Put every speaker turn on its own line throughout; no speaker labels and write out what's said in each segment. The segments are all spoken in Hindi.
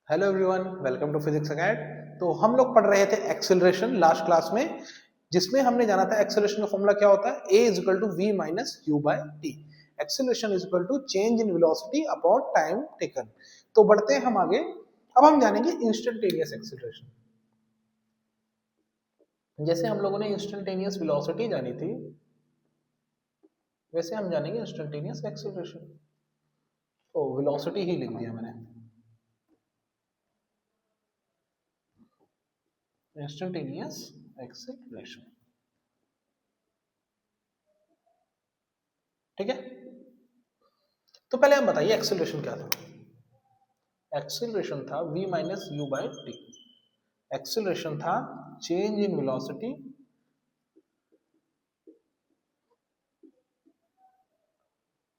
Hello everyone, welcome to physics अकेड। तो हम लोग पढ़ रहे थे एक्सेलरेशन लास्ट क्लास में, जिसमें हमने जाना था एक्सेलरेशन का फॉर्मूला क्या होता है। a is equal to v minus u by T. Acceleration is equal to change in velocity upon time taken. तो बढ़ते हैं हम आगे। अब हम जानेंगे इंस्टेंटेनियस एक्सेलरेशन। जैसे हम लोगों ने इंस्टेंटेनियस वेलोसिटी जानी थी, वैसे हम जानेंगे इंस्टेंटेनियस एक्सेलरेशन। तो वेलोसिटी ही लिख दिया मैंने, इंस्टेंटेनियस एक्सेलरेशन। ठीक है, तो पहले हम बताइए एक्सेलरेशन क्या था। एक्सेलरेशन था v minus U by T. Acceleration था change in velocity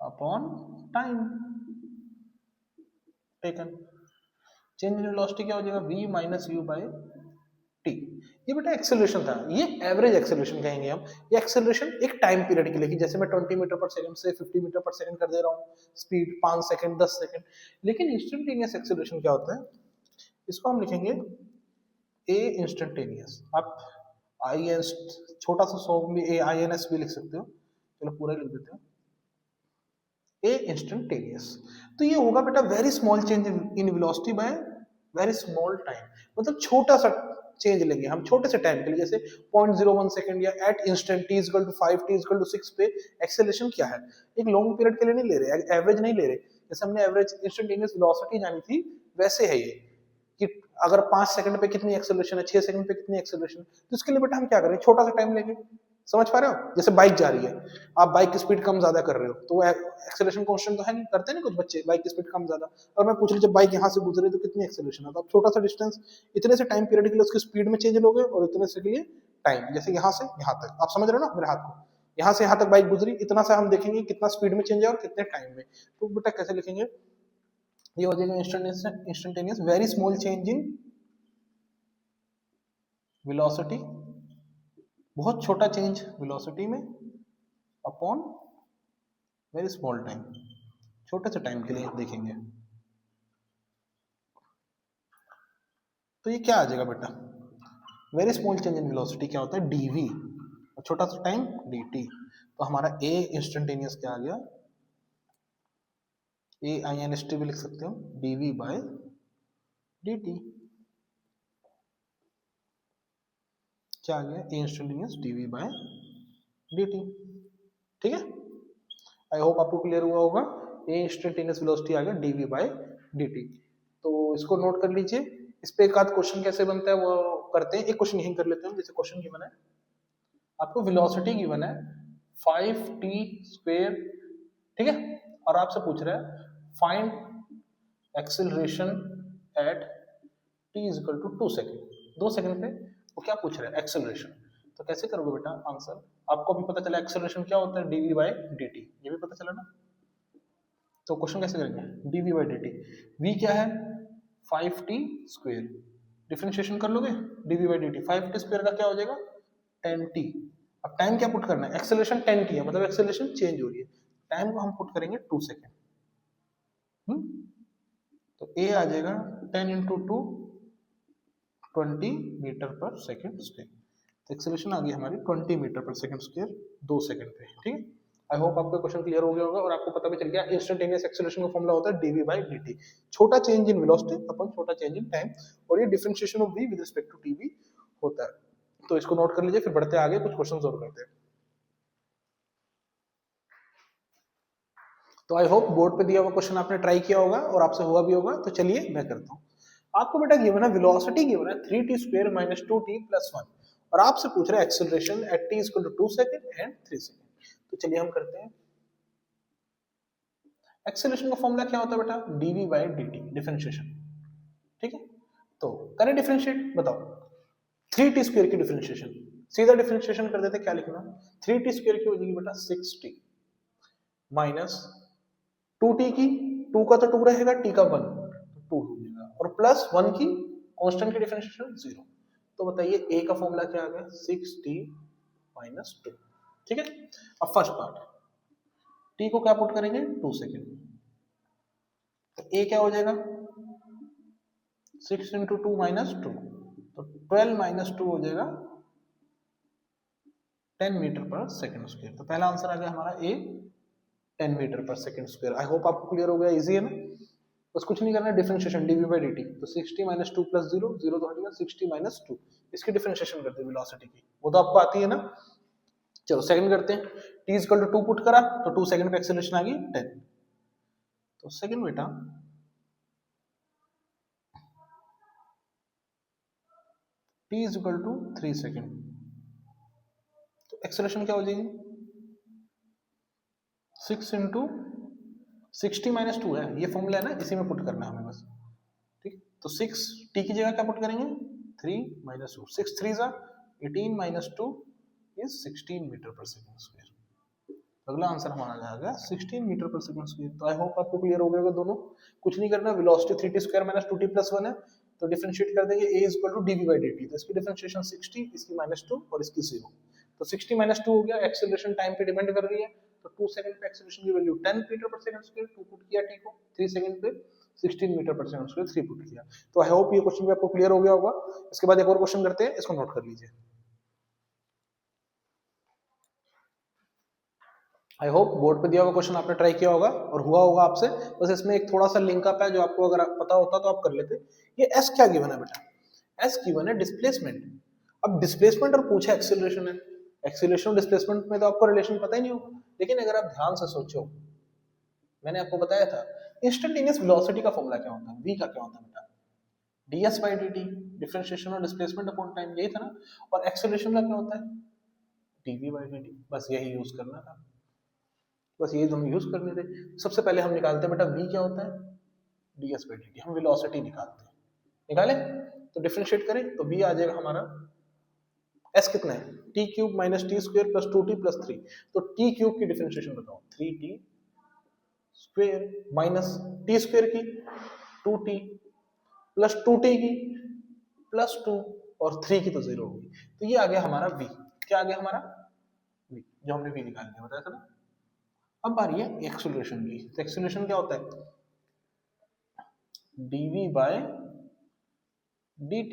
upon time taken. Change in velocity क्या हो जाएगा, v minus U by T. ये बेटा एक्सेलरेशन था, ये एवरेज एक्सेलरेशन कहेंगे हम। ये एक्सेलरेशन एक टाइम पीरियड के लिए, कि जैसे मैं 20 मीटर पर सेकंड से 50 मीटर पर सेकंड कर दे रहा हूँ, स्पीड 5 सेकंड 10 सेकंड। लेकिन इंस्टेंटेनियस एक्सेलरेशन क्या होता है, इसको हम लिखेंगे ए इंस्टेंटेनियस। आप आई एन छोटा सा सौ में ए आई एन एस भी लिख सकते हो, चलो पूरा लिख देते हैं, ए इंस्टेंटेनियस। तो ये होगा बेटा very small change in velocity bye very small time. मतलब छोटा सा चेंज लेंगे हम छोटे से टाइम के लिए, जैसे 0.01 सेकंड या at instant t equal to 5 t equal to 6 पे एक्सेलरेशन क्या है। एक लॉन्ग पीरियड के लिए नहीं ले रहे, एवरेज नहीं ले रहे। जैसे हमने एवरेज इंस्टेंटेनियस वेलोसिटी जानी थी, वैसे है ये कि अगर 5 सेकंड पे कितनी एक्सेलरेशन है, 6 सेकंड पे कितनी एक्सेलरेशन है, तो इसके लिए बेटा हम क्या करें, छोटा सा टाइम लेंगे। समझ पा रहे हो, जैसे बाइक जा रही है, आप बाइक की स्पीड कम ज्यादा कर रहे हो, तो एक्सेलरेशन कांस्टेंट तो है नहीं, करते हैं ना कुछ बच्चे, बाइक की स्पीड कम ज्यादा। और मैं पूछ रही, जब बाइक यहाँ से गुजरे तो कितनी एक्सेलरेशन है, तो आप छोटा सा डिस्टेंस इतने से टाइम पीरियड के लिए उसकी स्पीड में चेंज लोगे, और इतने से के लिए टाइम, जैसे यहाँ से यहाँ तक। आप समझ रहे हो ना मेरे हाथ को, यहाँ से यहाँ तक बाइक गुजरी, इतना सा हम देखेंगे कितना स्पीड में चेंज है और कितने टाइम में। तो बेटा कैसे लिखेंगे, ये हो जाएगा instantaneous very small change in velocity, बहुत छोटा चेंज वेलोसिटी में, अपॉन वेरी स्मॉल टाइम, छोटे से टाइम के लिए देखेंगे। तो ये क्या आ जाएगा बेटा, very small change in velocity क्या होता है, dv, और छोटा सा टाइम dt। तो हमारा a इंस्टेंटेनियस क्या आ गया, a I N S T भी लिख सकते हो, dv बाय dt। क्या आ गया, a instantaneous dv by dt। ठीक है, आई होप आपको क्लियर हुआ होगा। ए इंस्टेंटेनियस वेलोसिटी आ गया dv बाय dt। तो इसको नोट कर लीजिए। इस पे एक आध क्वेश्चन कैसे बनता है वो करते हैं। एक क्वेश्चन यही कर लेते हैं, जैसे क्वेश्चन गिवन है, आपको वेलोसिटी गिवन है 5t स्क्वायर, ठीक है, और आपसे पूछ रहा है find acceleration at t is equal to 2 second. 2 second पे वो क्या पूछ रहा है, एक्सेलरेशन। तो कैसे करोगे बेटा आंसर, आपको अभी पता चला एक्सेलरेशन क्या होता है, dv बाय dt, ये भी पता चला ना। तो क्वेश्चन कैसे करेंगे, dv बाई dt, v क्या है 5t स्क्वायर, डिफरेंशिएशन कर लोगे, dv by dt 5t square का क्या हो जाएगा 10t। अब टाइम क्या पुट करना है, एक्सेलरेशन 10t है, मतलब एक्सेलरेशन चेंज हो रही है, टाइम को हम पुट करेंगे 2 सेकेंड। तो a आ जाएगा 10 into two 20 metre per second square. तो एक्सेलरेशन आ गई हमारी 20 metre per second square 2 second पे। ठीक है, आई होप आपका क्वेश्चन क्लियर हो गया होगा और आपको पता भी चल गया इंस्टेंटेनियस एक्सेलरेशन का फॉर्मूला होता है dv बाय dt, छोटा चेंज इन वेलोसिटी अपन छोटा चेंज इन टाइम, और ये differentiation of v with respect to tv होता है। तो इसको नोट कर लीजिए, फिर बढ़ते आगे कुछ क्वेश्चंस और करते हैं। तो आई होप बोर्ड पे दिया हुआ क्वेश्चन आपने ट्राई किया होगा और आपसे हुआ भी होगा। तो चलिए मैं करता हूँ। आपको बेटा गिवन है वेलोसिटी गिवन है 3t square minus 2t plus 1, और आपसे पूछ रहे हैं acceleration at t equal to 2 second and 3 second. तो चलिए हम करते हैं। एक्सेलरेशन का फॉर्मूला क्या होता है बेटा, dv बाई dt, डिफरेंशिएशन। ठीक है, तो करें डिफरेंशिएट, बताओ 3t स्क्वायर की डिफरेंशिएशन, सीधा डिफरेंशिएशन कर देते, क्या लिखना, 3t स्क्वायर की हो जाएगी बेटा 6t माइनस 2t की, 2 का तो 2 रहेगा, t का 1 2 हो जाएगा, और प्लस 1 की कांस्टेंट की डिफरेंशिएशन 0। तो बताइए a का फॉर्मूला क्या आ गया, 6t माइनस 2। ठीक है, अब फर्स्ट पार्ट, t को क्या पुट करेंगे 2 सेकेंड, तो a क्या हो जाएगा 6 इंटू 2 माइनस 2, तो 12 माइनस 2 हो जाएगा 10 मीटर पर सेकंड स्क्वायर। तो पहला आंसर आ गया हमारा ए 10 मीटर पर सेकंड स्क्वायर। आई होप आपको क्लियर हो गया, इजी है ना। बस कुछ नहीं करना है, डिफरेंशिएशन dv बाई dt, तो 60 माइनस 2 प्लस 0, 0 तो हटेगा, 60 माइनस 2, इसकी डिफरेंशिएशन करते हैं वेलोसिटी की, वो तो आपको आती है ना। चलो सेकंड करते हैं, t इक्वल टू 2 पुट करा तो 2 सेकंड पे एक्सेलरेशन आ गई 10। तो सेकंड बेटा t is equal to 3 second, तो एक्सेलरेशन क्या हो जाएगी 6 इंटू 60 माइनस 2 है, ये फॉर्मूला है ना, इसी में पुट करना है हमें बस। ठीक, तो 6 t की जगह क्या पुट करेंगे 3 माइनस 2, 6 3 जा 18 माइनस 2 इज 16 मीटर पर सेकंड स्क्वायर। अगला आंसर हमारा आ जाएगा 16 मीटर पर सेकंड स्क्वायर। तो आई होप आपको क्लियर हो गया होगा दोनों। कुछ नहीं करना, velocity 3t square minus 2t plus 1 है, तो डिफरेंशिएट कर देंगे a is equal to dv by dt, तो इसकी डिफरेंशिएशन 60, इसकी माइनस 2 और इसकी 0, तो 60 माइनस 2 हो गया। एक्सेलरेशन टाइम पे डिपेंड कर रही है, तो 2 सेकंड पे एक्सेलरेशन की वैल्यू 10 मीटर पर सेकंड स्क्वायर, 2 पुट किया t को, 3 सेकंड पे 16 मीटर पर सेकंड स्क्वायर 3 पुट किया। तो आई होप ये क्वेश्चन भी आपको क्लियर हो गया होगा। इसके बाद एक और क्वेश्चन करते हैं, इसको नोट कर लीजिए। आई होप बोर्ड पे दिया हुआ क्वेश्चन आपने ट्राई किया होगा और हुआ होगा आपसे। बस इसमें एक थोड़ा सा लिंक अप है जो आपको अगर पता होता तो आप कर लेते। ये एस क्या गिवन है बेटा, एस गिवन है डिस्प्लेसमेंट। अब डिस्प्लेसमेंट और पूछा एक्सेलरेशन है, एक्सेलरेशन और डिस्प्लेसमेंट में तो आपको रिलेशन पता ही नहीं हो, लेकिन अगर आप ध्यान से सोचो, मैंने आपको बताया था इंस्टेंटेनियस वेलोसिटी का फॉर्मूला क्या होता है, v का क्या होता है बेटा, ds by dt, डिफरेंशिएशन और डिस्प्लेसमेंट अपॉन टाइम, यही था ना। और एक्सेलरेशन का क्या होता है dv by dt, बस यही यूज करना था, बस ये हम यूज करने थे। सबसे पहले हम निकालते हैं बेटा v क्या होता है ds by dt, हम वेलोसिटी निकालते हैं, निकाले तो डिफरेंशिएट करें तो v आ जाएगा हमारा, s कितना है t cube minus T square plus 2t plus 3, तो t क्यूब की डिफरेंशिएशन बताओ 3t square minus T square की 2t प्लस 2t की प्लस 2 और 3 की तो 0 होगी, तो ये आ गया हमारा v। क्या आ गया हमारा v, जो हमने v निकाल लिया, बताया था ना। अब आ रही है एक्सेलरेशन की, तो एक्सेलरेशन क्या होता है dv बाय dt,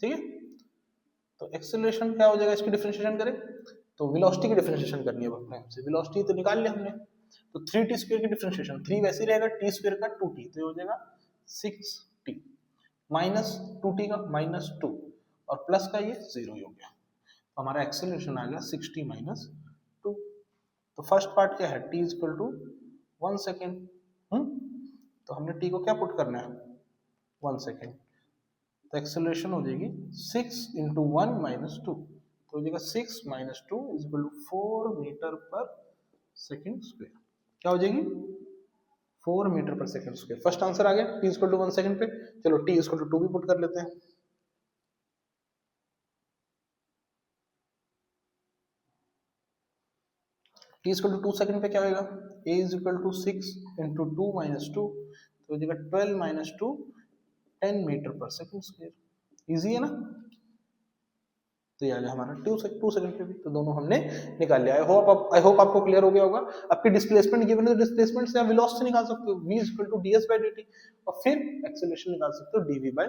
ठीक है। तो एक्सेलरेशन क्या हो जाएगा, इसकी डिफरेंशिएशन करें तो वेलोसिटी की डिफरेंशिएशन करनी है हमसे, वेलोसिटी तो निकाल लिया हमने, तो 3t स्क्वायर की डिफरेंशिएशन 3 वैसे ही रहेगा, t स्क्वायर का 2t, तो ये हो जाएगा 6t माइनस 2t का माइनस 2 और प्लस का ये 0 ही हो गया, तो हमारा एक्सेलरेशन आ गया 60 माइनस 2। तो फर्स्ट पार्ट क्या है t इक्वल टू 1 सेकेंड, तो हमने t को क्या पुट करना है 1 सेकेंड, तो एक्सेलरेशन हो जाएगी 6 इंटू 1 माइनस 2, तो हो जाएगा 6 minus 2 is equal to 4 metre per second square. क्या हो जाएगी 4 metre per second square. First answer आ गया t इक्वल टू 1 सेकेंड पे। चलो t इक्वल टू 2 भी पुट कर लेते हैं, t इक्वल टू 2 सेकेंड पे क्या होगा a is equal to 6 into 2 minus 2, तो हो जाएगा 12 minus 2 10 metre per second square. Easy है ना। तो ये आ गया हमारा 2 सेकंड पे भी, तो दोनों हमने निकाल लिया। आई होप आपको क्लियर हो गया होगा। आपकी डिस्प्लेसमेंट गिवन है, डिस्प्लेसमेंट से आप वेलोसिटी निकाल सकते हो v equal to ds by dt, और फिर एक्सेलरेशन निकाल सकते हो dv by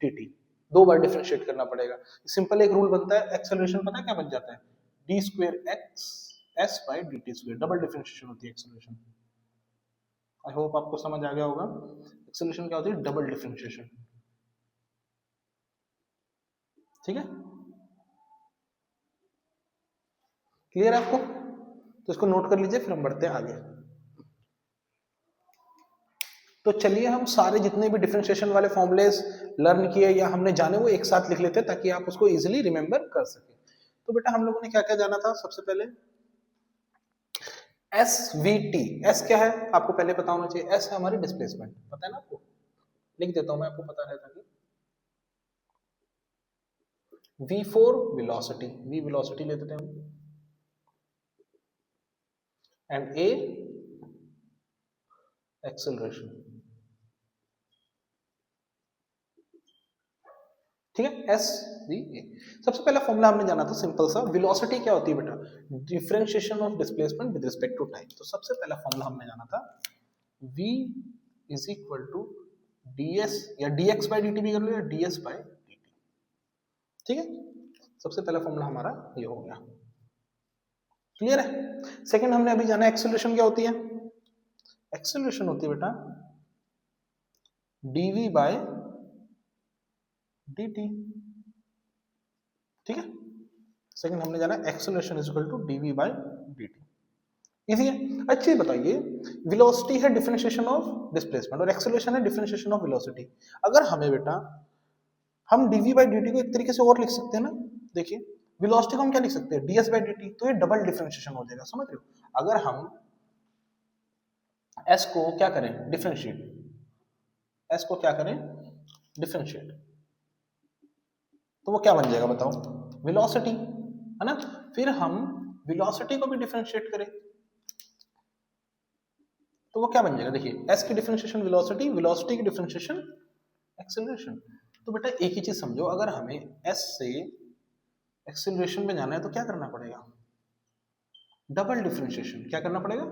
dt। दो बार डिफरेंशिएट करना पड़ेगा। सिंपल एक रूल बनता है, एक्सेलरेशन पता है क्या बन जाता है d square x s by dt square, double differentiation होती है एक्सेलरेशन। आई होप आपको समझ आ गया होगा, एक्सेलरेशन क्या होती है डबल डिफरेंशिएशन, ठीक है। क्लियर है आपको, तो इसको नोट कर लीजिए, फिर हम बढ़ते हैं आगे। तो चलिए हम सारे जितने भी डिफरेंशिएशन वाले फॉर्मूलेस लर्न किए या हमने जाने वो एक साथ लिख लेते हैं ताकि आप उसको इजीली रिमेंबर कर सके। तो बेटा हम लोगों ने क्या क्या जाना था, सबसे पहले एस वी टी, एस क्या है आपको पहले पता होना चाहिए, एस है हमारी डिस्प्लेसमेंट, पता है ना आपको, लिख देता हूं मैं आपको पता रहता है। v4 वेलोसिटी, v वेलोसिटी लेते थे हम, एंड a एक्सेलरेशन, ठीक है। एस वी ए, सबसे पहला फॉर्मूला हमने जाना था सिंपल सा, वेलोसिटी क्या होती है बेटा differentiation of displacement with respect to time. तो सबसे पहला फॉर्मूला हमने जाना था v is equal to ds या dx बाई dt भी कर लो या ds बाई dt। ठीक है, सबसे पहला फॉर्मूला हमारा ये हो गया। क्लियर है। सेकंड हमने अभी जाना एक्सेलरेशन क्या होती है। एक्सेलरेशन होती है बेटा dv बाय dt। ठीक है, सेकंड हमने जाना acceleration is equal to dv by dt। Easy है। अच्छी बताइए, वेलोसिटी है डिफरेंशिएशन ऑफ डिस्प्लेसमेंट और एक्सेलरेशन है डिफरेंशिएशन ऑफ वेलोसिटी। अगर हमें बेटा हम dv बाई dt को एक तरीके से और लिख सकते हैं ना, देखिए वेलोसिटी को हम क्या लिख सकते हैं ds बाई dt, तो ये डबल डिफरेंशिएशन हो जाएगा, समझ रहे हो। अगर हम s को क्या करें डिफरेंशिएट, s को क्या करें डिफरेंशिएट, तो वो क्या बन जाएगा बताओ वेलोसिटी, है ना। फिर हम वेलोसिटी को भी डिफरेंशिएट करें तो वो क्या बन जाएगा, देखिए s की डिफरेंशिएशन वेलोसिटी, वेलोसिटी की डिफरेंशिएशन एक्सेलरेशन। तो बेटा एक ही चीज समझो, अगर हमें s से एक्सेलरेशन में जाना है तो क्या करना पड़ेगा डबल डिफरेंशिएशन। क्या करना पड़ेगा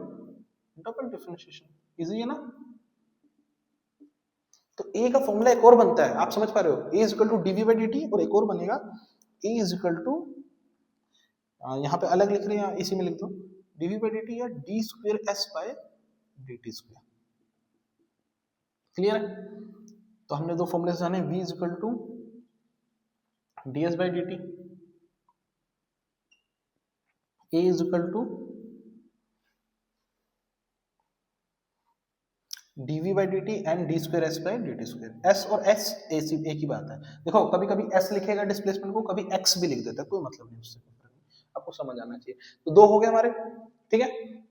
डबल डिफरेंशिएशन। इजी है ना। तो ए का फॉर्मूला एक और बनता है, आप समझ पा रहे हो, A is equal to DV by D, और एक और बनेगा ए इज इक्वल टू, यहाँ पे अलग लिख रहे हैं इसी में लिख दो डीवी बाई डी या D square S by D T square. Clear है। तो हमने दो फॉर्मूले जाने, v is equal to D S by D T, A is equal to dv by dt and d square s by dt square. s और s एक ही बात है। देखो कभी कभी s लिखेगा डिस्प्लेसमेंट को, कभी x भी लिख देता है, कोई मतलब नहीं उससे, आपको समझ आना चाहिए। तो दो हो गए हमारे, ठीक है।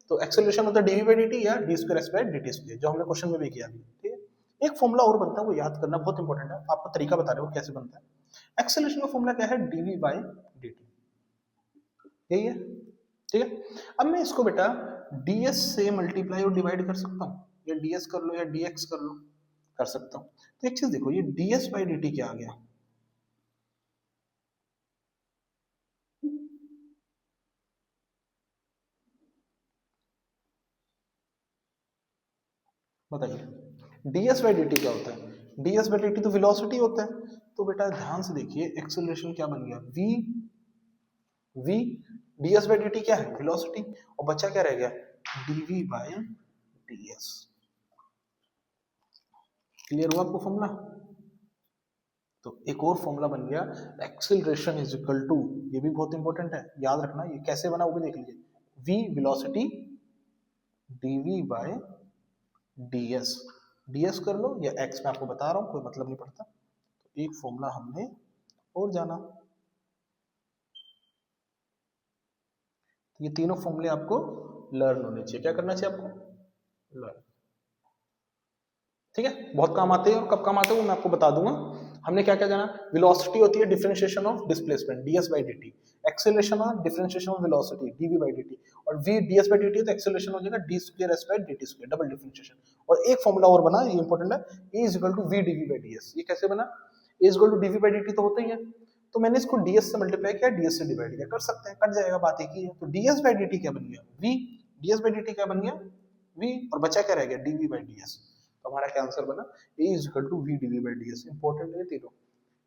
तो एक्सेलरेशन होता है dv by dt या d square s by dt square, जो हमने क्वेश्चन में भी किया, ठीक है। एक फॉर्मूला और बनता है, वो याद करना बहुत इंपॉर्टेंट है, आपको तरीका बता रहे हो कैसे बनता है। एक्सेलरेशन का फॉर्मूला क्या है dv by dt, यही है, ठीक है। अब मैं इसको बेटा ds से मल्टीप्लाई और डिवाइड कर सकता हूँ, या ds कर लो या dx कर लो, कर सकता हूँ। तो एक चीज देखो, ये ds बाई dt क्या आ गया, बताइए ds बाई dt क्या होता है। ds बाई dt तो वेलोसिटी होता है। तो बेटा ध्यान से देखिए एक्सेलरेशन क्या बन गया v ds बाई dt क्या है वेलोसिटी, और बचा क्या रह गया dv बाई ds। क्लियर हुआ आपको फॉर्मूला। तो एक और फॉर्मूला बन गया एक्सेलरेशन इज इक्वल टू, ये भी बहुत इंपॉर्टेंट है, याद रखना। ये कैसे बना वो भी देख लीजिए, v velocity dv by ds, ds कर लो या x, मैं आपको बता रहा हूँ, कोई मतलब नहीं पड़ता। तो एक फॉर्मूला हमने और जाना, ये तीनों फॉर्मूले आपको लर्न होने चाहिए। क्या करना चाहिए आपको लर्न, ठीक है। बहुत काम आते हैं, और कब काम आते हैं वो मैं आपको बता दूंगा। हमने क्या क्या जाना, वेलोसिटी होती है differentiation of displacement ds by dt, acceleration और differentiation of velocity dv by dt, और v ds बाई dt तो एक्सेलरेशन हो जाएगा d square s by dt square, double differentiation. और एक फॉर्मूला और बना, ये इंपॉर्टेंट है, e is equal to v dv by ds। ये कैसे बना, e is equal to dv by dt तो होता ही है, तो मैंने इसको ds से मल्टीप्लाई किया, ds से डिवाइड किया, कर सकते हैं, कट जाएगा, बात एक ही है। तो ds बाई dt क्या बन गया v, ds बाई dt क्या बन गया v, और बचा क्या रह गया dv बाई ds। तो हमारा क्या आंसर बना a is equal to v dv by ds। Important है तीनों,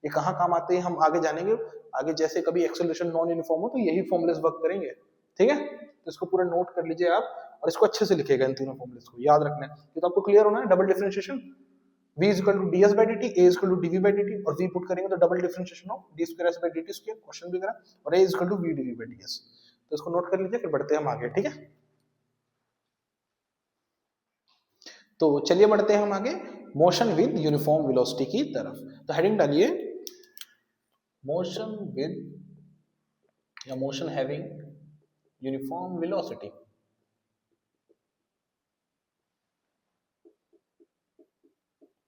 ये कहाँ काम आते हैं हम आगे जानेंगे। आगे जैसे कभी एक्सेलरेशन नॉन यूनिफॉर्म हो तो यही फॉर्मूलेस वर्क करेंगे, ठीक है। तो इसको पूरा नोट कर लीजिए आप, और इसको अच्छे से लिखेगा, इन तीनों फॉर्मूलेस को याद रखना है। ये तो आपको क्लियर होना है, double differentiation v is equal to ds by dt, a is equal to dv by dt, और v पुट करेंगे तो double differentiation of d square s by dt square, question भी करा, और a is equal to v dv by ds। तो इसको नोट कर लीजिए, फिर बढ़ते हैं हम आगे, ठीक है। तो चलिए बढ़ते हैं हम आगे मोशन विद यूनिफॉर्म वेलोसिटी की तरफ। तो हेडिंग डालिए मोशन विद या मोशन हैविंग यूनिफॉर्म वेलोसिटी।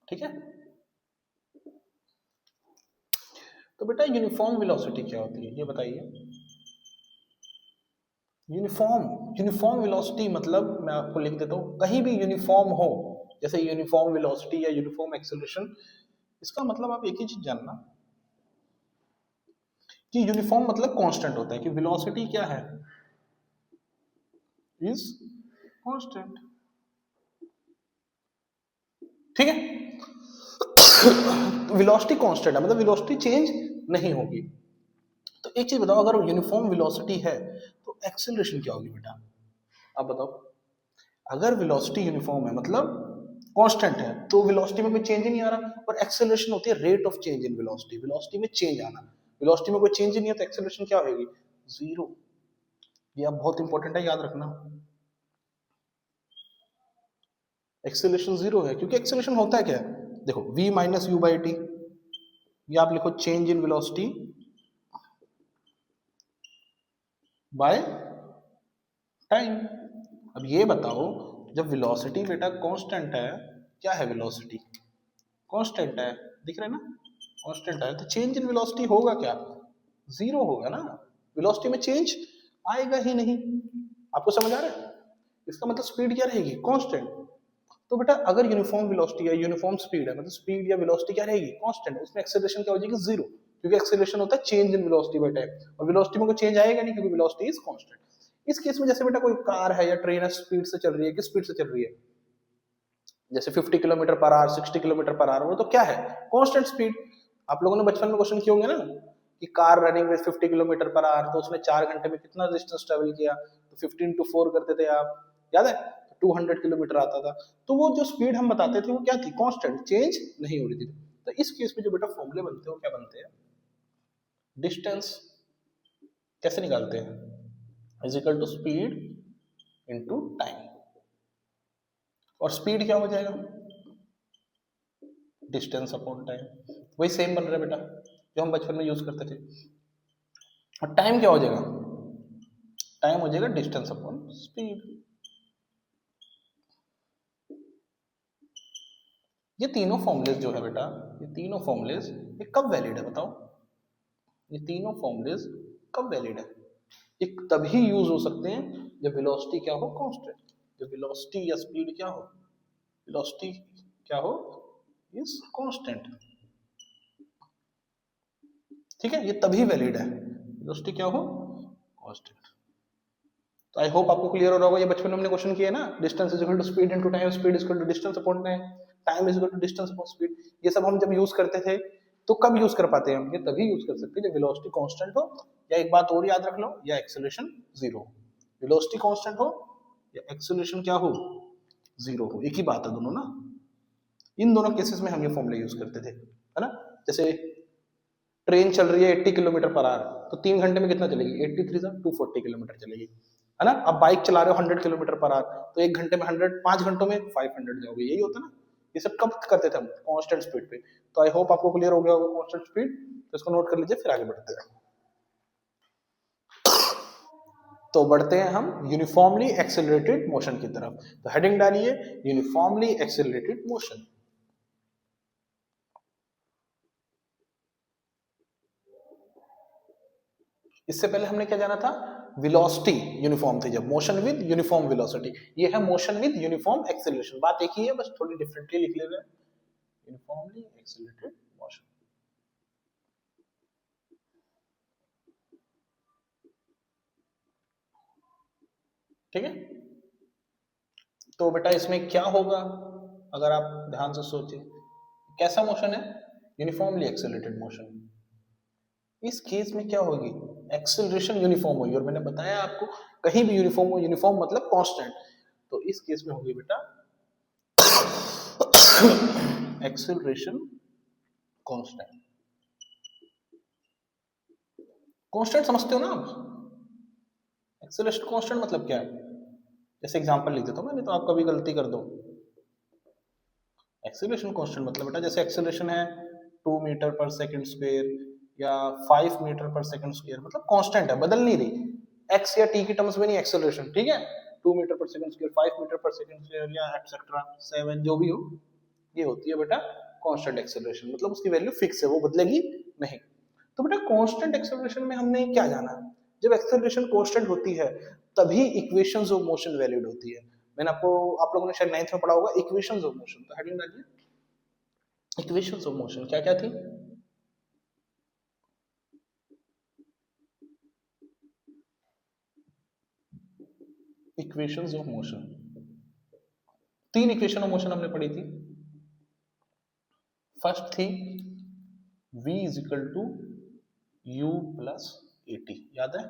ठीक है। तो बेटा यूनिफॉर्म वेलोसिटी क्या होती है ये बताइए। यूनिफॉर्म वेलोसिटी मतलब मैं आपको लिख देता हूँ, कहीं भी यूनिफॉर्म हो, जैसे यूनिफॉर्म वेलोसिटी या यूनिफॉर्म एक्सेलरेशन, इसका मतलब आप एक ही चीज जानना कि यूनिफॉर्म मतलब कांस्टेंट होता है, कि वेलोसिटी क्या है इज कांस्टेंट। ठीक है। वेलोसिटी कांस्टेंट है, मतलब वेलोसिटी चेंज नहीं होगी। तो एक चीज बताओ, अगर यूनिफॉर्म वेलोसिटी है तो एक्सेलरेशन क्या होगी बेटा, आप बताओ। अगर वेलोसिटी यूनिफॉर्म है मतलब कांस्टेंट है, तो वेलोसिटी में कोई चेंज ही नहीं आ रहा, और एक्सेलरेशन होती है rate of change in velocity, velocity में चेंज आना। वेलोसिटी में कोई चेंज ही नहीं है तो एक्सेलरेशन क्या होगी, जीरो। ये आप बहुत इंपॉर्टेंट है, याद रखना। एक्सेलरेशन जीरो है, क्योंकि एक्सेलरेशन होता है क्या है, देखो v minus U by T, ये आप लिखो change in velocity by time. अब ये बताओ, जब वेलोसिटी बेटा कांस्टेंट है, क्या है वेलोसिटी, कांस्टेंट है, दिख रहा है ना, कांस्टेंट है, तो चेंज इन वेलोसिटी होगा क्या, जीरो होगा ना, वेलोसिटी में चेंज आएगा ही नहीं। आपको समझ आ रहा है, इसका मतलब स्पीड क्या रहेगी, कांस्टेंट। तो बेटा अगर यूनिफॉर्म वेलोसिटी है, यूनिफॉर्म स्पीड है, मतलब स्पीड या वेलोसिटी क्या रहेगी, कांस्टेंट, उसमें एक्सेलरेशन क्या हो जाएगी, जीरो, क्योंकि एक्सेलरेशन होता है change in velocity by time, और वेलोसिटी में कोई चेंज आएगा नहीं क्योंकि वेलोसिटी इज कांस्टेंट। इस केस में जैसे बेटा कोई कार है या ट्रेन है, स्पीड से चल रही है, किस स्पीड से चल रही है, जैसे 50 kilometre per hour, 60 kilometre per hour, वो तो क्या है, कांस्टेंट स्पीड। आप लोगों ने बचपन में क्वेश्चन किए होंगे ना कि car running with 50 kilometre per hour, तो उसने 4 घंटे में कितना डिस्टेंस ट्रेवल किया, तो 15 to 4 करते थे आप, याद है, 200 किलोमीटर आता था। तो वो जो स्पीड हम बताते थे वो क्या थी, कांस्टेंट, चेंज नहीं हो रही थी। तो इस केस में जो बेटा फॉर्मूले बनते हैं वो क्या बनते हैं, डिस्टेंस कैसे निकालते हैं, is equal to speed into time, और स्पीड क्या हो जाएगा, डिस्टेंस अपॉन टाइम, वही सेम बन रहा है बेटा जो हम बचपन में यूज करते थे। और टाइम क्या हो जाएगा, टाइम हो जाएगा डिस्टेंस अपॉन स्पीड। ये तीनों फॉर्मुलेज जो है बेटा, ये तीनों फॉर्मुलेज ये कब वैलिड है बताओ, ये तीनों फॉर्मुलेज कब वैलिड है, ये तभी यूज हो सकते हैं जब वेलोसिटी क्या हो, कांस्टेंट, जब वेलोसिटी या स्पीड क्या हो, वेलोसिटी क्या हो, इज कांस्टेंट, ठीक है, ये तभी वैलिड है, वेलोसिटी क्या हो, कांस्टेंट। तो आई होप आपको क्लियर हो रहा होगा, ये बचपन में हमने क्वेश्चन किया है ना, distance is equal to speed into time, speed is equal to distance upon time, time is equal to distance upon speed. ये सब हम जब यूज करते थे तो कब यूज कर पाते हैं हम, ये तभी यूज कर सकते हैं जब वेलोसिटी कांस्टेंट हो, या एक बात और याद रख लो, या एक्सेलरेशन जीरो, वेलोसिटी कांस्टेंट हो या एक्सेलरेशन क्या हो, जीरो हो, एक ही बात है दोनों ना। इन दोनों केसेस में हम ये फॉर्मूला यूज करते थे, है ना। जैसे ट्रेन चल रही है 80 किलोमीटर पर आवर, तो 3 घंटे में कितना चलेगी, 83 से 240 किलोमीटर चलेगी, है ना। अब बाइक चला रहे हो 100 किलोमीटर पर आवर, तो 1 घंटे में 100, 5 घंटों में 500 जाओगे, यही होता है ना। ये सब कब करते थे हम, कांस्टेंट स्पीड पे। तो आई होप आपको क्लियर हो गया होगा कांस्टेंट स्पीड, तो इसको नोट कर लीजिए, फिर आगे बढ़ते हैं। तो बढ़ते हैं हम यूनिफॉर्मली एक्सेलरेटेड मोशन की तरफ, तो हेडिंग डालिए यूनिफॉर्मली एक्सेलरेटेड मोशन। इससे पहले हमने क्या जाना था, वेलोसिटी यूनिफॉर्म थी जब, मोशन विद यूनिफॉर्म वेलोसिटी, ये है मोशन विद यूनिफॉर्म एक्सेलरेशन, बात एक ही है, बस थोड़ी डिफरेंटली लिख ले रहे हैं, यूनिफॉर्मली एक्सेलरेटेड मोशन, ठीक है। तो बेटा इसमें क्या होगा, अगर आप ध्यान से सोचें, कैसा मोशन है, यूनिफॉर्मली एक्सेलरेटेड मोशन। इस केस में क्या होगी, एक्सेलरेशन यूनिफॉर्म होगी, और मैंने बताया आपको कहीं भी यूनिफॉर्म हो, यूनिफॉर्म मतलब कांस्टेंट, तो इस केस में होगी बेटा एक्सेलरेशन कांस्टेंट। कांस्टेंट समझते हो ना आप, एक्सेलरेशन कांस्टेंट मतलब क्या है, जैसे एग्जांपल लिख देता हूं मैं, नहीं तो आप कभी गलती कर दो। एक्सेलरेशन कांस्टेंट मतलब बेटा, जैसे एक्सेलरेशन है 2 मीटर पर सेकंड स्क्वायर या 5 मीटर पर सेकंड स्क्वायर, मतलब कांस्टेंट है, बदल नहीं रही, एक्स या टी की टर्म्स में नहीं एक्सेलरेशन, ठीक है। 2 मीटर पर सेकंड स्क्वायर, 5 मीटर पर सेकंड स्क्वायर या एटसेट्रा 7 जो भी हो, ये होती है बेटा कांस्टेंट एक्सेलरेशन, मतलब उसकी वैल्यू फिक्स है, वो बदलेगी नहीं। तो बेटा कांस्टेंट एक्सेलरेशन में हमने क्या जाना, जब एक्सेलरेशन कांस्टेंट होती है तभी इक्वेशंस ऑफ मोशन वैलिड होती है। मैंने आपको, आप लोगों ने शायद 9th में पढ़ा होगा इक्वेशंस ऑफ मोशन, तो हेडिंग डालिए इक्वेशंस ऑफ मोशन, क्या क्या थी, equations of motion, 3 equation of motion हमने पढ़ी थी। फर्स्ट थी v is equal to u plus at, याद है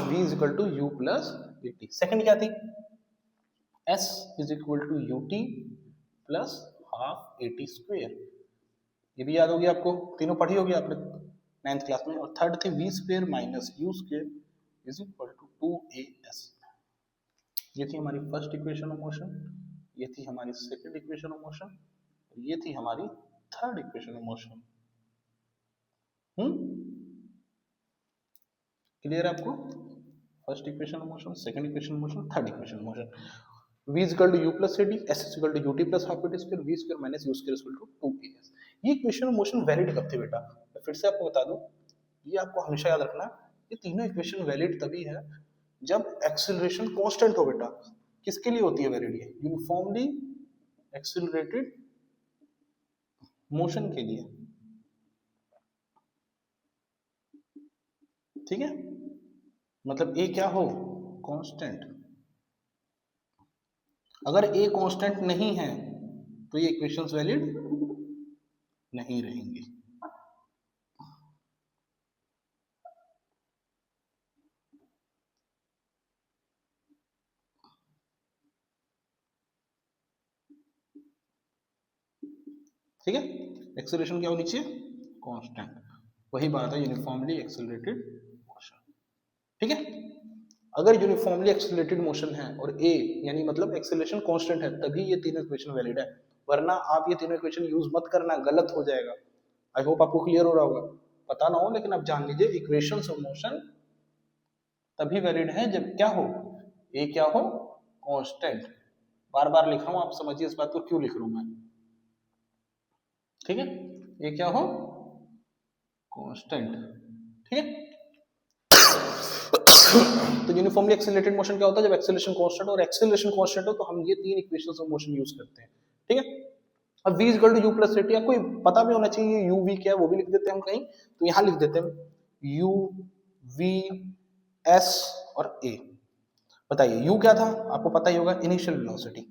v is equal to u plus at। Second क्या थी s is equal to ut plus half at square, ये भी याद होगी आपको, तीनों पढ़ी होगी आपने 9th क्लास में। और थर्ड थी v square minus u square is equal to 2as। ये थी हमारी फर्स्ट इक्वेशन ऑफ मोशन, ये थी हमारी सेकंड इक्वेशन ऑफ मोशन, ये थी हमारी third equation of motion. Clear है आपको? First equation of motion, second equation of motion, third equation of motion. v is equal to u plus ad, s is equal to ut plus half at square, v square minus u square is equal to 2as। ये इक्वेशन ऑफ मोशन वैलिड कब थे बेटा? मैं फिर से आपको बता दूं, ये आपको हमेशा याद रखना, ये तीनों इक्वेशन वैलिड तभी है जब एक्सेलरेशन कांस्टेंट हो बेटा। किसके लिए होती है वैलिड? ये यूनिफॉर्मली एक्सेलरेटेड मोशन के लिए, ठीक है? मतलब ए क्या हो? कांस्टेंट। अगर ए कांस्टेंट नहीं है तो ये इक्वेशंस वैलिड नहीं रहेंगी। ठीक है, एक्सेलरेशन क्या होनी चाहिए? कांस्टेंट। वही बात है यूनिफॉर्मली एक्सेलरेटेड मोशन। ठीक है, अगर यूनिफॉर्मली एक्सेलरेटेड मोशन है और ए यानी मतलब एक्सेलरेशन कांस्टेंट है, तभी ये तीनों इक्वेशन वैलिड है, वरना आप ये तीनों इक्वेशन यूज मत करना, गलत हो जाएगा। आई होप आपको क्लियर हो रहा होगा, पता ना हो लेकिन आप जान लीजिए इक्वेशंस ऑफ मोशन तभी वैलिड है जब क्या हो? ए क्या हो? कांस्टेंट। बार बार लिख रहा हूं, आप समझिए इस बात को क्यों लिख रहा हूं मैं। ठीक है, ए क्या हो? कांस्टेंट। ठीक है, तो यूनिफॉर्मली एक्सेलरेटेड मोशन क्या होता है? जब एक्सेलरेशन कांस्टेंट और एक्सेलरेशन कांस्टेंट हो तो हम ये तीन इक्वेशंस ऑफ मोशन यूज करते हैं। ठीक है, अब v equal to U plus A T, आपको पता भी होना चाहिए u v क्या है, वो भी लिख देते हैं हम कहीं, तो यहां लिख देते हैं u v s और a। बताइए u क्या था? आपको पता ही होगा, इनिशियल वेलोसिटी,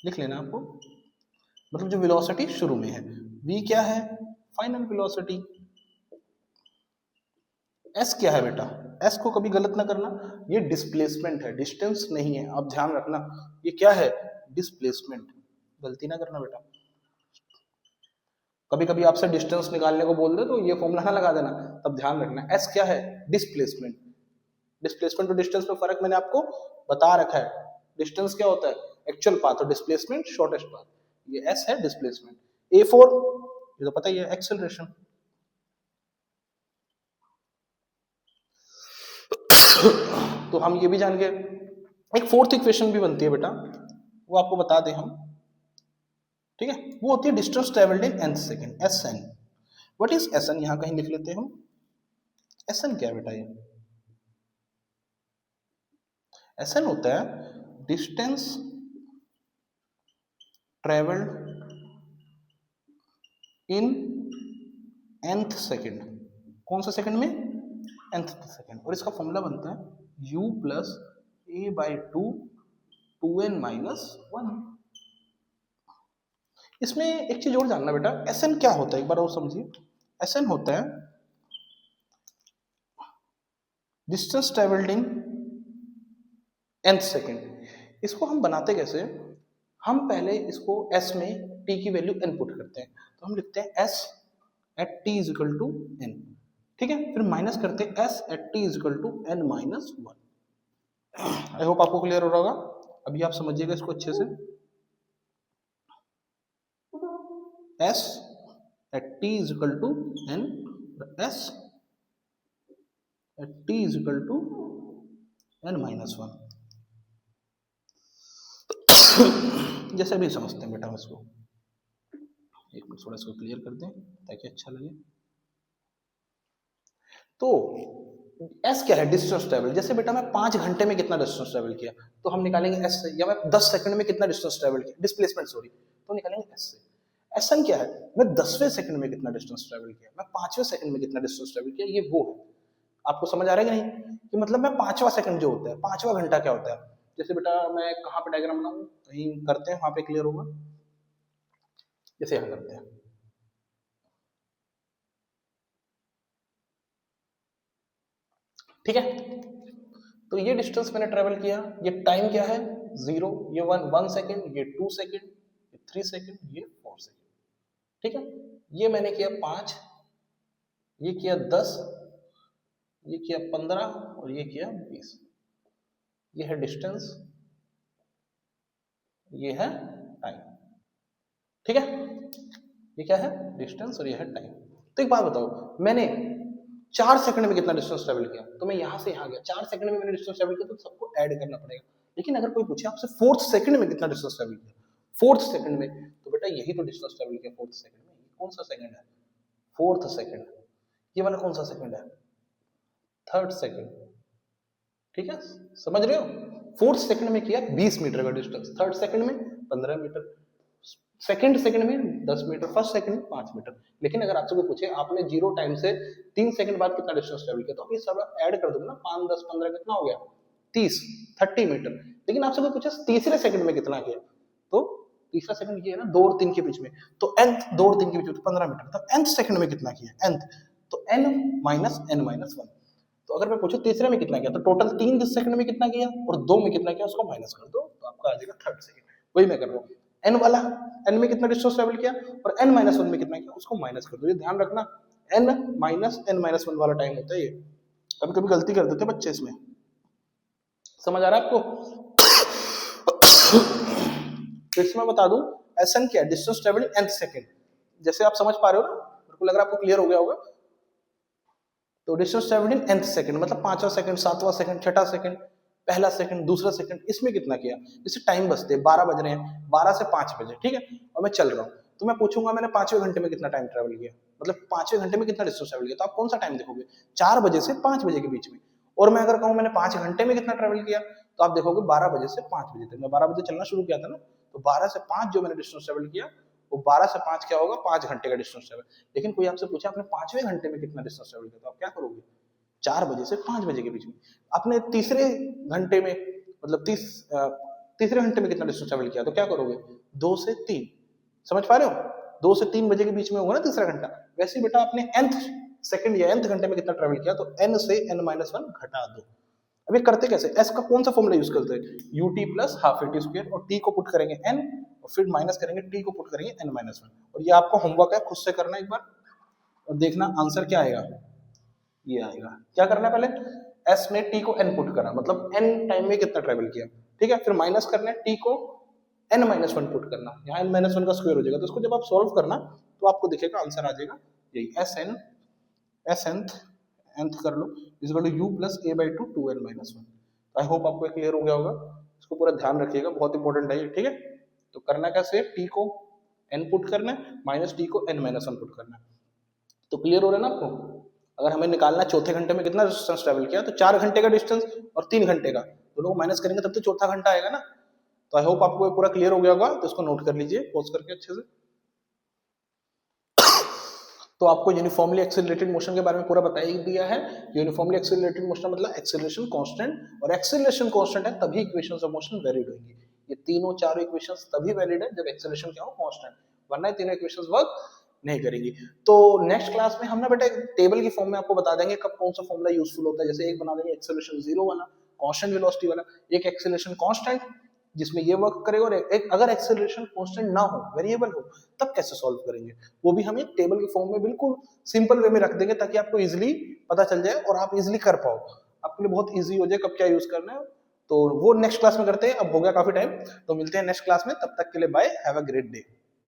लिख लेना आपको, मतलब जो वेलोसिटी शुरू में है। v क्या है? Final velocity. s क्या है बेटा? s को कभी गलत ना करना, ये डिस्प्लेसमेंट है, डिस्टेंस नहीं है, आप ध्यान रखना। ये क्या है? डिस्प्लेसमेंट, गलती ना करना बेटा। कभी कभी आपसे डिस्टेंस निकालने को बोल दे तो ये फॉर्मूला ना लगा देना, तब ध्यान रखना। s क्या है? डिस्प्लेसमेंट। डिस्प्लेसमेंट और डिस्टेंस में फर्क मैंने आपको बता रखा है। डिस्टेंस क्या होता है? एक्चुअल पाथ, और डिस्प्लेसमेंट शॉर्टेस्ट पाथ। ये s है डिस्प्लेसमेंट। a4 ये तो पता ही है, एक्सेलरेशन। तो हम ये भी जान गए। एक फोर्थ इक्वेशन भी बनती है बेटा, वो आपको बता दें हम। ठीक है, वो होती है distance travelled in nth second, SN। What is SN? यहां कहीं लिख लेते हैं हम। SN क्या है बेटा? ये SN होता है distance travelled in nth second. कौन सा सेकंड में? nth second. और इसका फॉर्मूला बनता है u plus a by 2n minus 1। इसमें एक चीज और जानना बेटा, SN क्या होता है एक बार और समझिए। SN होता है distance travelled in nth second. इसको हम बनाते कैसे? हम पहले इसको s में t की वैल्यू n पुट करते हैं, तो हम लिखते हैं s at t is equal to n। ठीक है, फिर माइनस करते हैं s at t is equal to n minus 1। I hope आपको क्लियर हो रहा होगा। अभी आप समझिएगा इसको अच्छे से। s at t is equal to n, s at t is equal to n minus 1। जैसे भी समझते हैं बेटा इसको। एक मिनट थोड़ा इसको क्लियर कर दें ताकि अच्छा लगे। तो s क्या है? Distance travel. जैसे बेटा मैं 5 घंटे में कितना डिस्टेंस ट्रेवल किया तो हम निकालेंगे s से, या मैं 10 सेकंड में कितना डिस्टेंस ट्रेवल किया, डिस्प्लेसमेंट सॉरी, तो निकालेंगे s से। SN क्या है? मैं 10वें सेकंड में कितना डिस्टेंस ट्रेवल किया, मैं 5वें सेकंड में कितना डिस्टेंस ट्रेवल किया, ये वो है। आपको समझ आ रहा है कि नहीं? कि मतलब मैं 5वां सेकंड जो होता है, 5वां घंटा क्या होता है। जैसे बेटा मैं कहाँ पे डायग्राम बनाऊं, कहीं करते हैं वहां पे क्लियर होगा। इसे यहाँ करते हैं। ठीक है, तो ये डिस्टेंस मैंने ट्रेवल किया, ये टाइम क्या है 0, ये 1 सेकेंड, ये 2 सेकेंड, ये 3 सेकेंड, ये 4 सेकेंड। ठीक है, ये मैंने किया 5, ये किया 10, ये किया 15 और ये किया 20। ये है डिस्टेंस, ये है टाइम। ठीक है, ये क्या है डिस्टेंस और ये है टाइम। तो एक बात बताओ, मैंने 4 सेकंड में कितना डिस्टेंस ट्रेवल किया? तो मैं यहां से यहां गया, 4 सेकंड में मैंने डिस्टेंस ट्रेवल किया, तो सबको ऐड करना पड़ेगा। लेकिन अगर कोई पूछे आपसे 4th सेकंड में कितना डिस्टेंस ट्रेवल किया, 4th सेकंड में, तो बेटा यही तो डिस्टेंस ट्रेवल किया 4th सेकंड में। कौन सा सेकंड है? 4th second. ये वाला कौन सा सेकंड है? 3rd second. ठीक है, समझ रहे हो? 4th सेकंड में किया 20 मीटर का डिस्टेंस, 3rd सेकंड में 15 मीटर, सेकंड सेकंड में 10 मीटर, फर्स्ट सेकंड में 5 मीटर। लेकिन अगर आपसे कोई पूछे आपने 0 टाइम से 3 सेकंड बाद कितना डिस्टेंस ट्रेवल किया, तो आप ये सब ऐड कर दोगे ना, 5 10 15 कितना हो गया 30 मीटर। लेकिन आपसे कोई पूछे तीसरे सेकंड में कितना किया, तो तीसरा सेकंड ये है ना 2 और 3 के बीच में, तो nth 2 और 3 के बीच में तो 15 मीटर। तो nth सेकंड में कितना किया nth, तो n माइनस n माइनस 1। तो अगर मैं पूछूं तीसरे में कितना किया, तो टोटल 3 सेकंड में कितना किया और 2 में कितना किया, उसको माइनस कर दो, तो आपका आ जाएगा 3rd सेकंड। वही मैं कर रहा हूँ, n वाला n में कितना डिस्टेंस ट्रेवल किया और n माइनस 1 में कितना किया, उसको माइनस कर दो। ये ध्यान रखना, n माइनस n माइनस 1 वाला टाइम होता है ये। कभी कभी गलती कर देते बच्चे इसमें। समझ आ रहा है आपको? फिर से मैं बता दूं, SN क्या है? Distance travel nth second. जैसे आप समझ पा रहे हो ना, मेरे को लग रहा है आपको क्लियर हो गया होगा। तो distance travelled in nth second, मतलब 5वां सेकंड, 7वां सेकंड, 6ठा सेकंड, पहला सेकंड, दूसरा सेकंड, इसमें कितना किया। जैसे टाइम बजते हैं 12 बज रहे हैं, 12 से 5 बजे, ठीक है, और मैं चल रहा हूँ, तो मैं पूछूंगा मैंने 5वें घंटे में कितना टाइम ट्रेवल किया, मतलब 5वें घंटे में कितना डिस्टेंस ट्रेवल किया, तो आप कौन सा टाइम देखोगे? 4 बजे से 5 बजे के बीच में। और मैं अगर कहूँ मैंने 5 घंटे में कितना ट्रेवल किया, तो आप देखोगे 12 बजे से 5 बजे तक। मैं 12 बजे चलना शुरू किया था ना, तो 12 से 5 जो मैंने डिस्टेंस ट्रेवल किया, वो 12 से 5 क्या होगा, 5 घंटे का डिस्टेंस ट्रेवल। लेकिन कोई आपसे पूछा आपने 5वें घंटे में कितना डिस्टेंस ट्रेवल किया, तो आप क्या करोगे? 4 बजे से 5 बजे के बीच में। आपने तीसरे घंटे में, मतलब तीसरे घंटे में कितना डिस्टेंस ट्रेवल किया, तो क्या करोगे? 2 से 3। समझ पा रहे हो? 2 से 3 बजे के बीच में होगा ना तीसरा घंटा। वैसे ही बेटा आपने nth सेकंड या nth घंटे में कितना ट्रेवल किया, तो n से n-1 घटा दो। अब ये करते कैसे? s का कौन सा फॉर्मूला यूज करते हैं? ut plus half at square, और t को पुट करेंगे n, और फिर माइनस करेंगे t को पुट करेंगे n-1। और ये आपको होमवर्क है, खुद से करना एक बार और देखना आंसर क्या आएगा। ये आएगा। क्या करना है? पहले s में t को n पुट करा, मतलब n टाइम में कितना ट्रेवल किया, ठीक है, फिर माइनस करना है t को n-1 पुट करना, यहाँ n-1 का स्क्वायर हो जाएगा। तो इसको जब आप सॉल्व करना तो आपको दिखेगा आंसर आ जाएगा यही, nth कर लो is equal to u plus a by 2 2n-1। I hope आपको क्लियर हो गया होगा। इसको पूरा ध्यान रखिएगा, बहुत इंपॉर्टेंट है ये, ठीक है। तो करना कैसे? t को n पुट करना है, माइनस t को n-1 पुट करना है। तो क्लियर हो रहा है ना आपको? अगर हमें निकालना चौथे घंटे में कितना डिस्टेंस ट्रेवल किया, तो 4 घंटे का डिस्टेंस और 3 घंटे का, दोनों को माइनस करेंगे तब तो चौथा घंटा आएगा ना। तो आई होप आपको पूरा क्लियर हो गया होगा। तो इसको नोट कर लीजिए पॉज करके अच्छे से। तो आपको यूनिफॉर्मली एक्सेलरेटेड मोशन के बारे में पूरा बता ही दिया है। यूनिफॉर्मली एक्सेलरेटेड मोशन मतलब एक्सेलरेशन कांस्टेंट, और एक्सेलरेशन कांस्टेंट है तभी इक्वेशंस ऑफ मोशन वैलिड होंगी। ये तीनों चारों इक्वेशंस तभी वैलिड है जब एक्सेलरेशन क्या हो, कांस्टेंट, वरना ये तीनों इक्वेशंस वर्क नहीं करेंगी। तो नेक्स्ट क्लास में हम ना बेटा टेबल की फॉर्म में आपको बता देंगे कब कौन सा फॉर्मूला यूजफुल होता है। जैसे एक बना देंगे एक्सेलरेशन 0 वाला, कांस्टेंट वेलोसिटी वाला, एक एक्सेलरेशन कांस्टेंट जिसमें ये वर्क करेगा, और एक अगर एक्सेलरेशन कांस्टेंट ना हो, वेरिएबल हो, तब कैसे सॉल्व करेंगे, वो भी हम एक टेबल की फॉर्म में बिल्कुल सिंपल वे में रख देंगे, ताकि आपको इजीली पता चल जाए और आप इजीली कर पाओ, आपके लिए बहुत इजी हो जाए कब क्या यूज करना है। तो वो नेक्स्ट क्लास में करते हैं। अब हो गया काफी टाइम, तो मिलते हैं नेक्स्ट क्लास में, तब तक के लिए bye, have a great day.